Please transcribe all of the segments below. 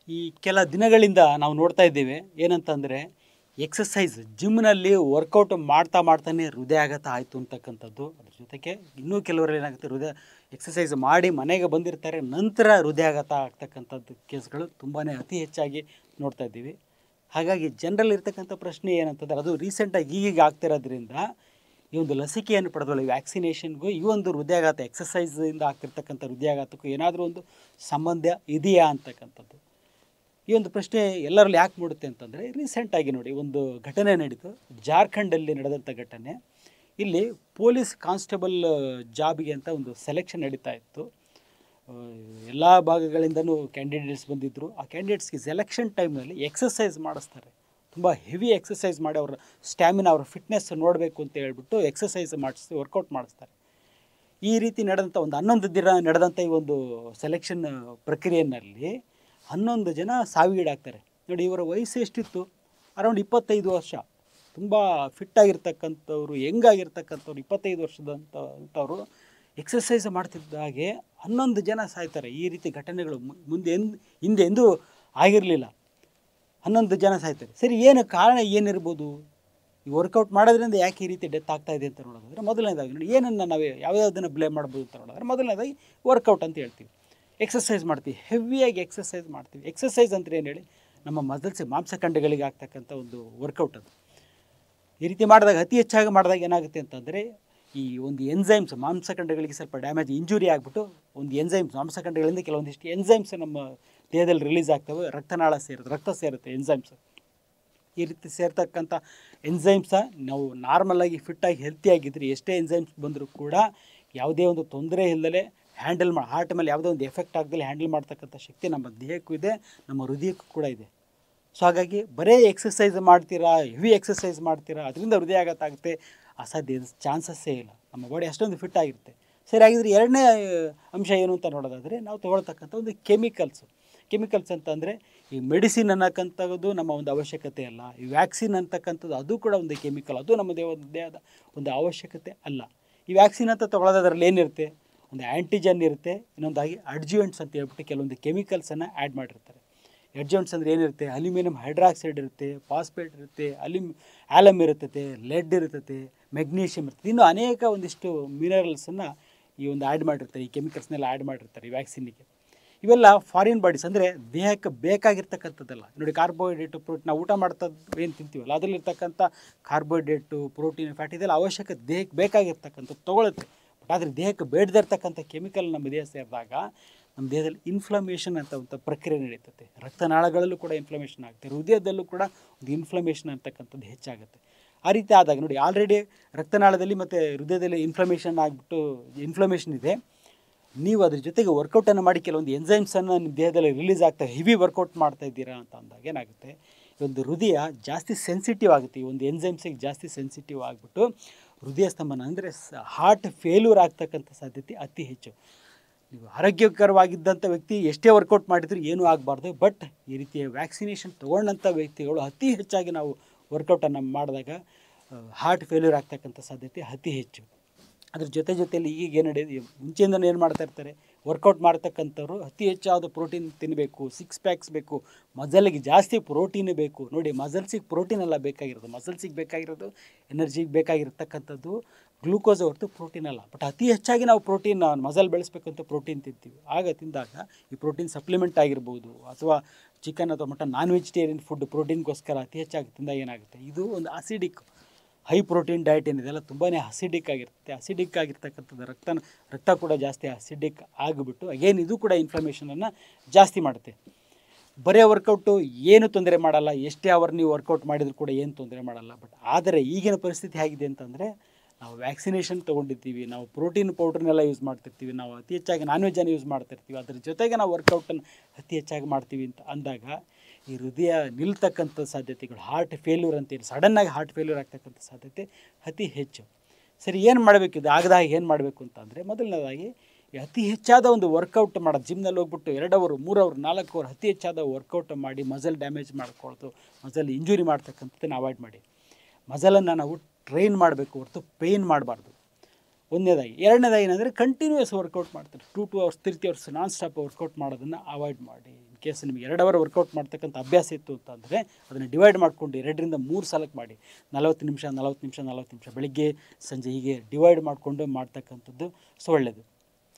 ಈ ಕೆಲ ದಿನಗಳಿಂದ ನಾವು ನೋಡ್ತಾ ಇದ್ದೇವೆ ಏನಂತಂದರೆ ಎಕ್ಸಸೈಸ್ ಜಿಮ್ನಲ್ಲಿ ವರ್ಕೌಟ್ ಮಾಡ್ತಾನೆ ಹೃದಯಾಘಾತ ಆಯಿತು ಅಂತಕ್ಕಂಥದ್ದು. ಅದ್ರ ಜೊತೆಗೆ ಇನ್ನೂ ಕೆಲವರಲ್ಲಿ ಏನಾಗುತ್ತೆ, ಎಕ್ಸಸೈಸ್ ಮಾಡಿ ಮನೆಗೆ ಬಂದಿರ್ತಾರೆ, ನಂತರ ಹೃದಯಾಘಾತ ಆಗ್ತಕ್ಕಂಥದ್ದು ಕೇಸ್ಗಳು ತುಂಬಾ ಅತಿ ಹೆಚ್ಚಾಗಿ ನೋಡ್ತಾ ಇದ್ದೀವಿ. ಹಾಗಾಗಿ ಜನರಲ್ಲಿ ಇರ್ತಕ್ಕಂಥ ಪ್ರಶ್ನೆ ಏನಂತಂದರೆ, ಅದು ರೀಸೆಂಟಾಗಿ ಈಗ ಆಗ್ತಿರೋದ್ರಿಂದ ಈ ಒಂದು ಲಸಿಕೆಯನ್ನು ಪಡೆದಲ್ಲ, ವ್ಯಾಕ್ಸಿನೇಷನ್ಗೂ ಈ ಒಂದು ಹೃದಯಾಘಾತ ಎಕ್ಸಸೈಸಿಂದ ಆಗ್ತಿರ್ತಕ್ಕಂಥ ಹೃದಯಾಘಾತಕ್ಕೂ ಏನಾದರೂ ಒಂದು ಸಂಬಂಧ ಇದೆಯಾ ಅಂತಕ್ಕಂಥದ್ದು. ಈ ಒಂದು ಪ್ರಶ್ನೆ ಎಲ್ಲರಲ್ಲಿ ಯಾಕೆ ಮೂಡುತ್ತೆ ಅಂತಂದರೆ, ರೀಸೆಂಟಾಗಿ ನೋಡಿ ಒಂದು ಘಟನೆ ನಡೀತು, ಜಾರ್ಖಂಡಲ್ಲಿ ನಡೆದಂಥ ಘಟನೆ. ಇಲ್ಲಿ ಪೊಲೀಸ್ ಕಾನ್ಸ್ಟೇಬಲ್ ಜಾಬಿಗೆ ಅಂತ ಒಂದು ಸೆಲೆಕ್ಷನ್ ನಡೀತಾ ಇತ್ತು. ಎಲ್ಲ ಭಾಗಗಳಿಂದನೂ ಕ್ಯಾಂಡಿಡೇಟ್ಸ್ ಬಂದಿದ್ದರು. ಆ ಕ್ಯಾಂಡಿಡೇಟ್ಸ್ಗೆ ಸೆಲೆಕ್ಷನ್ ಟೈಮ್ನಲ್ಲಿ ಎಕ್ಸಸೈಸ್ ಮಾಡಿಸ್ತಾರೆ. ತುಂಬ ಹೆವಿ ಎಕ್ಸಸೈಸ್ ಮಾಡಿ ಅವರ ಸ್ಟ್ಯಾಮಿನಾ, ಅವರ ಫಿಟ್ನೆಸ್ ನೋಡಬೇಕು ಅಂತ ಹೇಳ್ಬಿಟ್ಟು ಎಕ್ಸಸೈಸ್ ಮಾಡಿಸಿ ವರ್ಕೌಟ್ ಮಾಡಿಸ್ತಾರೆ. ಈ ರೀತಿ ನಡೆದಂಥ ಒಂದು 11 ದಿನ ನಡೆದಂಥ ಈ ಒಂದು ಸೆಲೆಕ್ಷನ್ ಪ್ರಕ್ರಿಯೆಯಲ್ಲಿ 11 ಜನ ಸಾವಿಗೀಡಾಗ್ತಾರೆ. ನೋಡಿ, ಇವರ ವಯಸ್ಸು ಎಷ್ಟಿತ್ತು? ಅರೌಂಡ್ 25 ವರ್ಷ. ತುಂಬ ಫಿಟ್ಟಾಗಿರ್ತಕ್ಕಂಥವ್ರು, ಹೆಂಗಾಗಿರ್ತಕ್ಕಂಥವ್ರು, 25 ವರ್ಷದಂಥವ್ರು ಎಕ್ಸಸೈಸ್ ಮಾಡ್ತಿದ್ದಾಗೆ 11 ಜನ ಸಾಯ್ತಾರೆ. ಈ ರೀತಿ ಘಟನೆಗಳು ಹಿಂದೆ ಎಂದೂ ಆಗಿರಲಿಲ್ಲ. 11 ಜನ ಸಾಯ್ತಾರೆ. ಸರಿ, ಏನು ಕಾರಣ ಏನಿರ್ಬೋದು? ಈ ವರ್ಕೌಟ್ ಮಾಡೋದ್ರಿಂದ ಯಾಕೆ ಈ ರೀತಿ ಡೆತ್ ಆಗ್ತಾಯಿದೆ ಅಂತ ನೋಡೋದಾದರೆ, ಮೊದಲನೇದಾಗಿ ನೋಡಿ, ಏನನ್ನು ನಾವು ಯಾವುದನ್ನು ಬ್ಲೇಮ್ ಮಾಡ್ಬೋದು ಅಂತ ನೋಡೋದಾದ್ರೆ, ಮೊದಲನೇದಾಗಿ ವರ್ಕೌಟ್ ಅಂತ ಹೇಳ್ತೀವಿ. ಎಕ್ಸಸೈಸ್ ಮಾಡ್ತೀವಿ, ಹೆವಿಯಾಗಿ ಎಕ್ಸಸೈಸ್ ಮಾಡ್ತೀವಿ. ಎಕ್ಸಸೈಸ್ ಅಂದರೆ ಏನು ಹೇಳಿ? ನಮ್ಮ ಮಸಲ್ಸ್, ಮಾಂಸಖಂಡಗಳಿಗೆ ಆಗ್ತಕ್ಕಂಥ ಒಂದು ವರ್ಕೌಟ್ ಅದು. ಈ ರೀತಿ ಮಾಡಿದಾಗ, ಅತಿ ಹೆಚ್ಚಾಗಿ ಮಾಡಿದಾಗ ಏನಾಗುತ್ತೆ ಅಂತಂದರೆ, ಈ ಒಂದು ಎನ್ಸೈಮ್ಸ್ ಮಾಂಸಖಂಡಗಳಿಗೆ ಸ್ವಲ್ಪ ಡ್ಯಾಮೇಜ್, ಇಂಜುರಿ ಆಗಿಬಿಟ್ಟು ಒಂದು ಎನ್ಸೈಮ್ಸ್, ಮಾಂಸಖಂಡಗಳಿಂದ ಕೆಲವೊಂದಿಷ್ಟು ಎನ್ಸೈಮ್ಸ್ ನಮ್ಮ ದೇಹದಲ್ಲಿ ರಿಲೀಸ್ ಆಗ್ತವೆ. ರಕ್ತ ಸೇರುತ್ತೆ ಎನ್ಸೈಮ್ಸ್. ಈ ರೀತಿ ಸೇರ್ತಕ್ಕಂಥ ಎನ್ಸೈಮ್ಸ ನಾವು ನಾರ್ಮಲಾಗಿ ಫಿಟ್ಟಾಗಿ ಹೆಲ್ತಿಯಾಗಿದ್ದರೆ ಎಷ್ಟೇ ಎನ್ಸೈಮ್ಸ್ ಬಂದರೂ ಕೂಡ ಯಾವುದೇ ಒಂದು ತೊಂದರೆ ಇಲ್ಲದೆ ಹ್ಯಾಂಡಲ್ ಹಾರ್ಟ್ ಮೇಲೆ ಯಾವುದೋ ಒಂದು ಎಫೆಕ್ಟ್ ಆಗದಲ್ಲಿ ಹ್ಯಾಂಡಲ್ ಮಾಡ್ತಕ್ಕಂಥ ಶಕ್ತಿ ನಮ್ಮ ದೇಹಕ್ಕೂ ಇದೆ, ನಮ್ಮ ಹೃದಯಕ್ಕೂ ಕೂಡ ಇದೆ. ಸೊ ಹಾಗಾಗಿ ಬರೀ ಎಕ್ಸಸೈಸ್ ಮಾಡ್ತೀರಾ, ಹೆವಿ ಎಕ್ಸಸೈಸ್ ಮಾಡ್ತೀರಾ, ಅದರಿಂದ ಹೃದಯಾಘಾತ ಆಗುತ್ತೆ, ಅಸಾಧ್ಯ, ಚಾನ್ಸಸ್ಸೇ ಇಲ್ಲ. ನಮ್ಮ ಬಾಡಿ ಅಷ್ಟೊಂದು ಫಿಟ್ ಆಗಿರುತ್ತೆ. ಸರಿ, ಆಗಿದ್ರೆ ಎರಡನೇ ಅಂಶ ಏನು ಅಂತ ನೋಡೋದಾದರೆ, ನಾವು ತೊಗೊಳ್ತಕ್ಕಂಥ ಒಂದು ಕೆಮಿಕಲ್ಸ್ ಅಂತಂದರೆ, ಈ ಮೆಡಿಸಿನ್ ಅನ್ನಕ್ಕಂಥದ್ದು ನಮ್ಮ ಒಂದು ಅವಶ್ಯಕತೆ ಅಲ್ಲ. ಈ ವ್ಯಾಕ್ಸಿನ್ ಅಂತಕ್ಕಂಥದ್ದು ಅದು ಕೂಡ ಒಂದು ಕೆಮಿಕಲ್, ಅದು ನಮ್ಮ ದೇಹದ ಒಂದು ಅವಶ್ಯಕತೆ ಅಲ್ಲ. ಈ ವ್ಯಾಕ್ಸಿನ್ ಅಂತ ತೊಗೊಳ್ಳೋದ್ರಲ್ಲಿ ಏನಿರುತ್ತೆ? ಒಂದು ಆ್ಯಂಟಿಜನ್ ಇರುತ್ತೆ, ಇನ್ನೊಂದಾಗಿ ಅಡ್ಜುವೆಂಟ್ಸ್ ಅಂತ ಹೇಳ್ಬಿಟ್ಟು ಕೆಲವೊಂದು ಕೆಮಿಕಲ್ಸನ್ನು ಆ್ಯಡ್ ಮಾಡಿರ್ತಾರೆ. ಅಡ್ಜುವೆಂಟ್ಸ್ ಅಂದರೆ ಏನಿರುತ್ತೆ? ಅಲ್ಯೂಮಿನಿಯಂ ಹೈಡ್ರಾಕ್ಸೈಡ್ ಇರುತ್ತೆ, ಫಾಸ್ಫೇಟ್ ಇರುತ್ತೆ, ಆಲಮ್ ಇರುತ್ತದೆ, ಲೆಡ್ ಇರುತ್ತದೆ, ಮೆಗ್ನೀಷಿಯಮ್ ಇರ್ತದೆ, ಇನ್ನೂ ಅನೇಕ ಒಂದಿಷ್ಟು ಮಿನರಲ್ಸನ್ನು ಈ ಒಂದು ಆ್ಯಡ್ ಮಾಡಿರ್ತಾರೆ, ಈ ಕೆಮಿಕಲ್ಸ್ನೆಲ್ಲ ಆ್ಯಡ್ ಮಾಡಿರ್ತಾರೆ ಈ ವ್ಯಾಕ್ಸಿನ್ನಿಗೆ. ಇವೆಲ್ಲ ಫಾರಿನ್ ಬಾಡೀಸ್, ಅಂದರೆ ದೇಹಕ್ಕೆ ಬೇಕಾಗಿರ್ತಕ್ಕಂಥದ್ದಲ್ಲ. ನೋಡಿ, ಕಾರ್ಬೋಹೈಡ್ರೇಟು, ಪ್ರೋಟೀನ್, ನಾವು ಊಟ ಮಾಡ್ತದ್ದು ಏನು ತಿಂತೀವಲ್ಲ ಅದರಲ್ಲಿರ್ತಕ್ಕಂಥ ಕಾರ್ಬೋಹೈಡ್ರೇಟು, ಪ್ರೋಟೀನ್, ಫ್ಯಾಟ್ ಇದೆಲ್ಲ ಅವಶ್ಯಕತೆ, ದೇಹಕ್ಕೆ ಬೇಕಾಗಿರ್ತಕ್ಕಂಥದ್ದು ತೊಗೊಳುತ್ತೆ. ಬಟ್ ಆದರೆ ದೇಹಕ್ಕೆ ಬೇಡದಿರ್ತಕ್ಕಂಥ ಕೆಮಿಕಲ್ ನಮ್ಮ ದೇಹ ಸೇರಿದಾಗ ನಮ್ಮ ದೇಹದಲ್ಲಿ ಇನ್ಫ್ಲಮೇಷನ್ ಅಂತ ಒಂದು ಪ್ರಕ್ರಿಯೆ ನಡೀತದೆ. ರಕ್ತನಾಳಗಳಲ್ಲೂ ಕೂಡ ಇನ್ಫ್ಲಮೇಷನ್ ಆಗುತ್ತೆ, ಹೃದಯದಲ್ಲೂ ಕೂಡ ಒಂದು ಇನ್ಫ್ಲಮೇಷನ್ ಅಂತಕ್ಕಂಥದ್ದು ಹೆಚ್ಚಾಗುತ್ತೆ. ಆ ರೀತಿ ಆದಾಗ ನೋಡಿ, ಆಲ್ರೆಡಿ ರಕ್ತನಾಳದಲ್ಲಿ ಮತ್ತು ಹೃದಯದಲ್ಲಿ ಇನ್ಫ್ಲಮೇಷನ್ ಇದೆ. ನೀವು ಅದ್ರ ಜೊತೆಗೆ ವರ್ಕೌಟನ್ನು ಮಾಡಿ ಕೆಲವೊಂದು ಎನ್ಸೈಮ್ಸನ್ನು ನಿಮ್ಮ ದೇಹದಲ್ಲಿ ರಿಲೀಸ್ ಆಗ್ತವೆ, ಹೆವಿ ವರ್ಕೌಟ್ ಮಾಡ್ತಾ ಇದ್ದೀರಾ ಅಂತ ಅಂದಾಗ ಏನಾಗುತ್ತೆ, ಒಂದು ಹೃದಯ ಜಾಸ್ತಿ ಸೆನ್ಸಿಟಿವ್ ಆಗುತ್ತೆ. ಈ ಒಂದು ಎನ್ಸೈಮ್ಸಿಗೆ ಜಾಸ್ತಿ ಸೆನ್ಸಿಟಿವ್ ಆಗಿಬಿಟ್ಟು ಹೃದಯ ಸ್ತಂಭನ, ಅಂದರೆ ಹಾರ್ಟ್ ಫೇಲ್ಯೂರ್ ಆಗ್ತಕ್ಕಂಥ ಸಾಧ್ಯತೆ ಅತಿ ಹೆಚ್ಚು. ನೀವು ಆರೋಗ್ಯಕರವಾಗಿದ್ದಂಥ ವ್ಯಕ್ತಿ ಎಷ್ಟೇ ವರ್ಕೌಟ್ ಮಾಡಿದರೂ ಏನೂ ಆಗಬಾರ್ದು. ಬಟ್ ಈ ರೀತಿಯ ವ್ಯಾಕ್ಸಿನೇಷನ್ ತೊಗೊಂಡಂಥ ವ್ಯಕ್ತಿಗಳು ಅತಿ ಹೆಚ್ಚಾಗಿ ನಾವು ವರ್ಕೌಟನ್ನು ಮಾಡಿದಾಗ ಹಾರ್ಟ್ ಫೇಲ್ಯೂರ್ ಆಗ್ತಕ್ಕಂಥ ಸಾಧ್ಯತೆ ಅತಿ ಹೆಚ್ಚು. ಅದ್ರ ಜೊತೆಯಲ್ಲಿ ಈಗ ಏನು ನಡೆಯುತ್ತೆ, ಮುಂಚೆಯಿಂದಲೂ ಏನು ಮಾಡ್ತಾ ಇರ್ತಾರೆ, ವರ್ಕೌಟ್ ಮಾಡ್ತಕ್ಕಂಥವ್ರು ಅತಿ ಹೆಚ್ಚಾದ ಪ್ರೋಟೀನ್ ತಿನ್ನಬೇಕು, 6 ಪ್ಯಾಕ್ಸ್ ಬೇಕು, ಮಸಲ್ಗೆ ಜಾಸ್ತಿ ಪ್ರೋಟೀನ್ ಬೇಕು. ನೋಡಿ, ಮಸಲ್ಸಿಗೆ ಪ್ರೋಟೀನ್ ಎಲ್ಲ ಬೇಕಾಗಿರೋದು, ಮಸಲ್ಸಿಗೆ ಬೇಕಾಗಿರೋದು, ಎನರ್ಜಿಗೆ ಬೇಕಾಗಿರ್ತಕ್ಕಂಥದ್ದು ಗ್ಲೂಕೋಸ್ ಹೊರತು ಪ್ರೋಟೀನ್ ಅಲ್ಲ. ಬಟ್ ಅತಿ ಹೆಚ್ಚಾಗಿ ನಾವು ಪ್ರೋಟೀನ್, ಮಸಲ್ ಬೆಳೆಸಬೇಕು ಅಂತ ಪ್ರೋಟೀನ್ ತಿಂತೀವಿ. ತಿಂದಾಗ ಈ ಪ್ರೋಟೀನ್ ಸಪ್ಲಿಮೆಂಟ್ ಆಗಿರ್ಬೋದು, ಅಥವಾ ಚಿಕನ್ ಅಥವಾ ಮಟನ್, ನಾನ್ ವೆಜಿಟೇರಿಯನ್ ಫುಡ್ ಪ್ರೋಟೀನ್ಗೋಸ್ಕರ ಅತಿ ಹೆಚ್ಚಾಗಿ ತಿಂದಾಗ ಏನಾಗುತ್ತೆ, ಇದು ಒಂದು ಅಸಿಡಿಕ್ ಹೈ ಪ್ರೋಟೀನ್ ಡಯಟ್ ಏನಿದೆಲ್ಲ ತುಂಬಾ ಅಸಿಡಿಕ್ ಆಗಿರುತ್ತೆ. ಅಸಿಡಿಕ್ ಆಗಿರ್ತಕ್ಕಂಥದ್ದು ರಕ್ತ ಕೂಡ ಜಾಸ್ತಿ ಅಸಿಡಿಕ್ ಆಗಿಬಿಟ್ಟು ಅಗೇನ್ ಇದು ಕೂಡ ಇನ್ಫ್ಲಮೇಷನನ್ನು ಜಾಸ್ತಿ ಮಾಡುತ್ತೆ. ಬರೀ ವರ್ಕೌಟು ಏನು ತೊಂದರೆ ಮಾಡಲ್ಲ, ಎಷ್ಟೇ ಅವರ್ ನೀವು ವರ್ಕೌಟ್ ಮಾಡಿದರೂ ಕೂಡ ಏನು ತೊಂದರೆ ಮಾಡಲ್ಲ. ಬಟ್ ಆದರೆ ಈಗಿನ ಪರಿಸ್ಥಿತಿ ಹೇಗಿದೆ ಅಂತಂದರೆ, ನಾವು ವ್ಯಾಕ್ಸಿನೇಷನ್ ತೊಗೊಂಡಿರ್ತೀವಿ, ನಾವು ಪ್ರೋಟೀನ್ ಪೌಡ್ರನ್ನೆಲ್ಲ ಯೂಸ್ ಮಾಡ್ತಿರ್ತೀವಿ, ನಾವು ಅತಿ ಹೆಚ್ಚಾಗಿ ನಾನ್ ವೆಜ್ಜನ್ನು ಯೂಸ್ ಮಾಡ್ತಿರ್ತೀವಿ, ಅದ್ರ ಜೊತೆಗೆ ನಾವು ವರ್ಕೌಟನ್ನು ಅತಿ ಹೆಚ್ಚಾಗಿ ಮಾಡ್ತೀವಿ ಅಂತ ಅಂದಾಗ ಈ ಹೃದಯ ನಿಲ್ತಕ್ಕಂಥ ಸಾಧ್ಯತೆಗಳು, ಹಾರ್ಟ್ ಫೇಲ್ಯೂರ್ ಅಂತೇಳಿ ಸಡನ್ನಾಗಿ ಹಾರ್ಟ್ ಫೇಲ್ಯೂರ್ ಆಗ್ತಕ್ಕಂಥ ಸಾಧ್ಯತೆ ಅತಿ ಹೆಚ್ಚು. ಸರಿ, ಏನು ಮಾಡಬೇಕು? ಇದು ಆಗದಾಗ ಏನು ಮಾಡಬೇಕು ಅಂತಂದರೆ, ಮೊದಲನೇದಾಗಿ ಅತಿ ಹೆಚ್ಚಾದ ಒಂದು ವರ್ಕೌಟ್ ಮಾಡೋದು, ಜಿಮ್ನಲ್ಲಿ ಹೋಗ್ಬಿಟ್ಟು 2 ಅವರ್ 3 ಅವರ್ 4 ಅವರ್ ಅತಿ ಹೆಚ್ಚಾದ ವರ್ಕೌಟ್ ಮಾಡಿ ಮಸಲ್ ಡ್ಯಾಮೇಜ್ ಮಾಡ್ಕೊಳ್ಳೋದು, ಮಸಲ್ ಇಂಜುರಿ ಮಾಡ್ತಕ್ಕಂಥದ್ದನ್ನು ಅವಾಯ್ಡ್ ಮಾಡಿ. ಮಸಲನ್ನು ನಾವು ಟ್ರೈನ್ ಮಾಡಬೇಕು ಹೊರತು ಪೇಯ್ನ್ ಮಾಡಬಾರ್ದು. ಒಂದನೇದಾಗಿ. ಎರಡನೇದಾಗಿ ಏನಂದರೆ ಕಂಟಿನ್ಯೂಯಸ್ ವರ್ಕೌಟ್ ಮಾಡ್ತಾರೆ, 2 hours 3 hours non stop workout ಮಾಡೋದನ್ನು ಅವಾಯ್ಡ್ ಮಾಡಿ. ಇನ್ ಕೇಸ್ ನಿಮಗೆ 2 ಅವರ್ ವರ್ಕೌಟ್ ಮಾಡ್ತಕ್ಕಂಥ ಅಭ್ಯಾಸ ಇತ್ತು ಅಂತಂದರೆ ಅದನ್ನು ಡಿವೈಡ್ ಮಾಡಿಕೊಂಡು 2ರಿಂದ 3 ಸಲಕ್ಕೆ ಮಾಡಿ 40 ನಿಮಿಷ 40 ನಿಮಿಷ 40 ನಿಮಿಷ ಬೆಳಿಗ್ಗೆ ಸಂಜೆ ಹೀಗೆ ಡಿವೈಡ್ ಮಾಡಿಕೊಂಡು ಮಾಡ್ತಕ್ಕಂಥದ್ದು ಒಳ್ಳೆಯದು.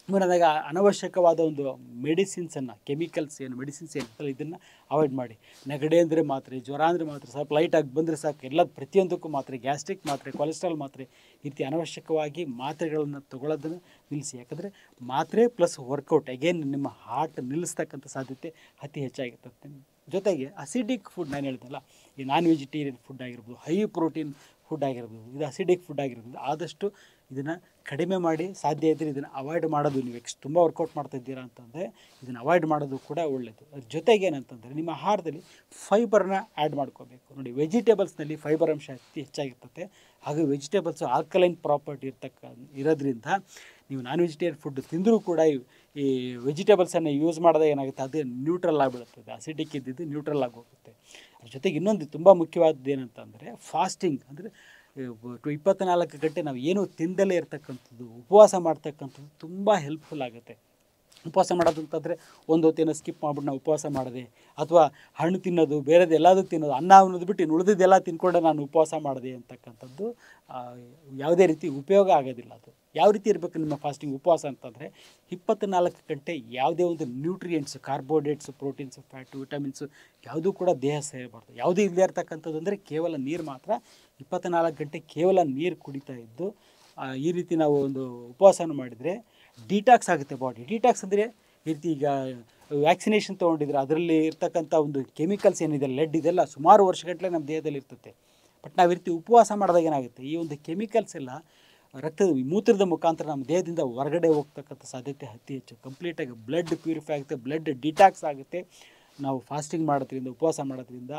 ಆಮೇಲೆ ಅನವಶ್ಯಕವಾದ ಒಂದು ಮೆಡಿಸಿನ್ಸನ್ನು ಕೆಮಿಕಲ್ಸ್ ಏನು ಮೆಡಿಸಿನ್ಸ್ ಏನಿರ್ತಲ್ಲ ಇದನ್ನು ಅವಾಯ್ಡ್ ಮಾಡಿ. ನೆಗಡಿ ಅಂದರೆ ಮಾತ್ರೆ, ಜ್ವರ ಅಂದರೆ ಮಾತ್ರೆ, ಸ್ವಲ್ಪ ಲೈಟಾಗಿ ಬಂದರೆ ಸಾಕು ಎಲ್ಲ ಪ್ರತಿಯೊಂದಕ್ಕೂ ಮಾತ್ರೆ, ಗ್ಯಾಸ್ಟ್ರಿಕ್ ಮಾತ್ರೆ, ಕೊಲೆಸ್ಟ್ರಾಲ್ ಮಾತ್ರೆ ಈ ರೀತಿ ಅನವಶ್ಯಕವಾಗಿ ಮಾತ್ರೆಗಳನ್ನು ತೊಗೊಳ್ಳೋದನ್ನು ನಿಲ್ಲಿಸಿ. ಯಾಕಂದರೆ ಮಾತ್ರೆ ಪ್ಲಸ್ ವರ್ಕೌಟ್ ಅಗೇನ್ ನಿಮ್ಮ ಹಾರ್ಟ್ ನಿಲ್ಲಿಸ್ತಕ್ಕಂಥ ಸಾಧ್ಯತೆ ಅತಿ ಹೆಚ್ಚಾಗಿರ್ತದೆ. ಜೊತೆಗೆ ಅಸಿಡಿಕ್ ಫುಡ್ ನಾನು ಹೇಳ್ದಲ್ಲ, ಈ ನಾನ್ ವೆಜಿಟೇರಿಯನ್ ಫುಡ್ ಆಗಿರ್ಬೋದು, ಹೈ ಪ್ರೋಟೀನ್ ಫುಡ್ ಆಗಿರ್ಬೋದು, ಇದು ಅಸಿಡಿಕ್ ಫುಡ್ ಆಗಿರ್ಬೋದು, ಆದಷ್ಟು ಇದನ್ನು ಕಡಿಮೆ ಮಾಡಿ ಸಾಧ್ಯ ಇದ್ದರೆ ಇದನ್ನು ಅವಾಯ್ಡ್ ಮಾಡೋದು. ನೀವು ತುಂಬ ವರ್ಕೌಟ್ ಮಾಡ್ತಾಯಿದ್ದೀರಾ ಅಂತಂದರೆ ಇದನ್ನು ಅವಾಯ್ಡ್ ಮಾಡೋದು ಕೂಡ ಒಳ್ಳೆಯದು. ಅದ್ರ ಜೊತೆಗೆ ಏನಂತಂದರೆ ನಿಮ್ಮ ಆಹಾರದಲ್ಲಿ ಫೈಬರ್ನ ಆ್ಯಡ್ ಮಾಡ್ಕೋಬೇಕು. ನೋಡಿ, ವೆಜಿಟೇಬಲ್ಸ್ನಲ್ಲಿ ಫೈಬರ್ ಅಂಶ ಅತಿ ಹೆಚ್ಚಾಗಿರ್ತದೆ. ಹಾಗೂ ವೆಜಿಟೇಬಲ್ಸು ಆಲ್ಕಲೈನ್ ಪ್ರಾಪರ್ಟಿ ಇರೋದ್ರಿಂದ ನೀವು ನಾನ್ ವೆಜಿಟೇರಿಯನ್ ಫುಡ್ ತಿಂದರೂ ಕೂಡ ಈ ವೆಜಿಟೇಬಲ್ಸನ್ನು ಯೂಸ್ ಮಾಡಿದಾಗ ಏನಾಗುತ್ತೆ, ಅದೇ ನ್ಯೂಟ್ರಲ್ ಆಗಿಬಿಡುತ್ತದೆ. ಅಸಿಡಿಕ್ ಇದ್ದಿದ್ದು ನ್ಯೂಟ್ರಲ್ ಆಗಿ ಹೋಗುತ್ತೆ. ಅದ್ರ ಜೊತೆಗೆ ಇನ್ನೊಂದು ತುಂಬ ಮುಖ್ಯವಾದದ್ದು ಏನಂತಂದರೆ ಫಾಸ್ಟಿಂಗ್. ಅಂದರೆ 24 ಗಂಟೆ ನಾವು ಏನೂ ತಿಂದಲೇ ಇರ್ತಕ್ಕಂಥದ್ದು, ಉಪವಾಸ ಮಾಡ್ತಕ್ಕಂಥದ್ದು ತುಂಬ ಹೆಲ್ಪ್ಫುಲ್ ಆಗುತ್ತೆ. ಉಪವಾಸ ಮಾಡೋದು ಅಂತಂದರೆ ಒಂದು ಹೊತ್ತೇನೋ ಸ್ಕಿಪ್ ಮಾಡ್ಬಿಟ್ಟು ನಾವು ಉಪವಾಸ ಮಾಡಿದೆ, ಅಥವಾ ಹಣ್ಣು ತಿನ್ನೋದು, ಬೇರೆದು ಎಲ್ಲದೂ ತಿನ್ನೋದು, ಅನ್ನ ಅನ್ನೋದು ಬಿಟ್ಟು ಉಳಿದಿದ್ದೆಲ್ಲ ತಿನ್ಕೊಂಡೆ ನಾನು ಉಪವಾಸ ಮಾಡಿದೆ ಅಂತಕ್ಕಂಥದ್ದು ಯಾವುದೇ ರೀತಿ ಉಪಯೋಗ ಆಗೋದಿಲ್ಲ. ಅದು ಯಾವ ರೀತಿ ಇರಬೇಕು ನಿಮ್ಮ ಫಾಸ್ಟಿಂಗ್ ಉಪವಾಸ ಅಂತಂದರೆ 24 ಗಂಟೆ ಯಾವುದೇ ಒಂದು nutrients, carbohydrates, proteins, fat, vitamins ಯಾವುದೂ ಕೂಡ ದೇಹ ಸೇರಬಾರ್ದು. ಯಾವುದೂ ಇಲ್ಲದೆ ಇರ್ತಕ್ಕಂಥದ್ದು ಅಂದರೆ ಕೇವಲ ನೀರು ಮಾತ್ರ. 24 ಗಂಟೆ ಕೇವಲ ನೀರು ಕುಡಿತಾ ಇದ್ದು ಈ ರೀತಿ ನಾವು ಒಂದು ಉಪವಾಸನ ಮಾಡಿದರೆ ಡಿಟಾಕ್ಸ್ ಆಗುತ್ತೆ ಬಾಡಿ. ಡಿಟಾಕ್ಸ್ ಅಂದರೆ ಈ ರೀತಿ ಈಗ ವ್ಯಾಕ್ಸಿನೇಷನ್ ತೊಗೊಂಡಿದ್ರೆ ಅದರಲ್ಲಿ ಇರ್ತಕ್ಕಂಥ ಒಂದು ಕೆಮಿಕಲ್ಸ್ ಏನಿದೆ, ಲೆಡ್, ಇದೆಲ್ಲ ಸುಮಾರು ವರ್ಷಗಟ್ಟಲೆ ನಮ್ಮ ದೇಹದಲ್ಲಿ ಇರ್ತದೆ. ಬಟ್ ನಾವು ಈ ರೀತಿ ಉಪವಾಸ ಮಾಡಿದಾಗ ಏನಾಗುತ್ತೆ, ಈ ಒಂದು ಕೆಮಿಕಲ್ಸ್ ಎಲ್ಲ ಮೂತ್ರದ ಮುಖಾಂತರ ನಮ್ಮ ದೇಹದಿಂದ ಹೊರಗಡೆ ಹೋಗ್ತಕ್ಕಂಥ ಸಾಧ್ಯತೆ ಅತಿ ಹೆಚ್ಚು. ಕಂಪ್ಲೀಟಾಗಿ ಬ್ಲಡ್ ಪ್ಯೂರಿಫೈ ಆಗುತ್ತೆ, ಬ್ಲಡ್ ಡಿಟಾಕ್ಸ್ ಆಗುತ್ತೆ ನಾವು ಫಾಸ್ಟಿಂಗ್ ಮಾಡೋದ್ರಿಂದ, ಉಪವಾಸ ಮಾಡೋದ್ರಿಂದ.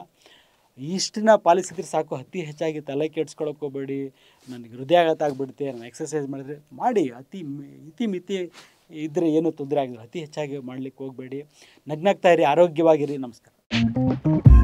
ಇಷ್ಟನ್ನ ಪಾಲಿಸಿದ್ರೆ ಸಾಕು. ಅತಿ ಹೆಚ್ಚಾಗಿ ತಲೆ ಕೆಡ್ಸ್ಕೊಳಕ್ಕೆ ಹೋಗಬೇಡಿ. ನನಗೆ ಹೃದಯಾಘಾತ ಆಗಿಬಿಡುತ್ತೆ, ನಾನು ಎಕ್ಸಸೈಸ್ ಮಾಡಿದ್ರೆ ಮಾಡಿ. ಮಿತಿ ಇದ್ದರೆ ಏನೂ ತೊಂದರೆ ಆಗಿಲ್ಲ. ಅತಿ ಹೆಚ್ಚಾಗಿ ಮಾಡಲಿಕ್ಕೆ ಹೋಗಬೇಡಿ. ನಗ್ನಾಗ್ತಾ ಇರಿ, ಆರೋಗ್ಯವಾಗಿರಿ. ನಮಸ್ಕಾರ.